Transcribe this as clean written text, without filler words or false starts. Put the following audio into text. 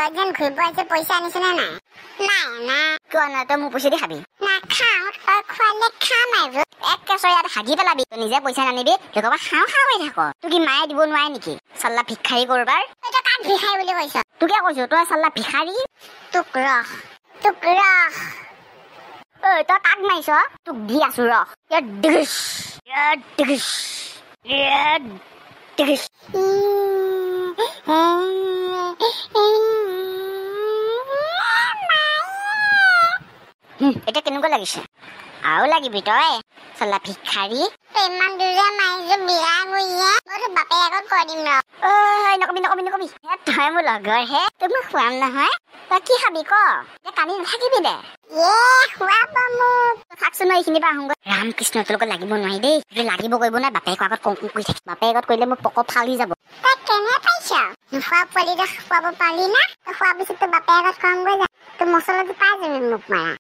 তই যেন ঘুৰিব আছে পইচা আনিছে নে নাই? নাই না। কিয় নাই তই মোক পইচা দি খাবি? নাখাওঁ, তই খোৱালে খাম আৰু। এক কেঁচৰ ইয়াত হাগি পেলাবি। তই নিজে পইচা নানিবি লোকৰ পৰা খাওঁ খাওঁ হৈ থাক। তোক কি মায়ে দিব নোৱাৰে নেকি? চাল্লা ভিক্ষাৰী কৰবাৰ। তই কাক ভিক্ষাৰী বুলি কৈছ? তোকে কৈছো তই চাল্লা ভিক্ষাৰী। তোক ৰহ। ঐ তই কাক মাৰিছ? তোক দি আছো ৰহ। এতিয়া কেনেকুৱা লাগিছে? আৰু লাগিবি তই চাল্লা ভিক্ষাৰী। তই ইমান দূৰে মাৰিছো বিয়া কৰিয়ে মই তোৰ বাপে আগত কৈ দিম ৰ। নকবি তই মোৰ লগৰ হে, তোক মই খুৱাম নহয়। তই কি খাবি ক? কান্দি নাথাকিবি দে। খুৱাব মোক। থাকচোন মই এইখিনি পৰা আহোগৈ। ৰাম কৃষ্ণ তোৰ লগত লাগিব নোৱাৰি দেই। যদি লাগিব কৰিব নাই বাপেকৰ আগত কং কৰি থাকি। বাপেকৰ আগত কৰিলে মোৰ পক ফালি যাব। তই কেনে পাইছ? নোখোৱা পোৱালিটো খুৱাব পাৰি না? তই খোৱাৰ পিছত তোৰ বাপে আগত কম গৈ যা। তোৰ মছলাটো পাই যাবি মোক মাৰা।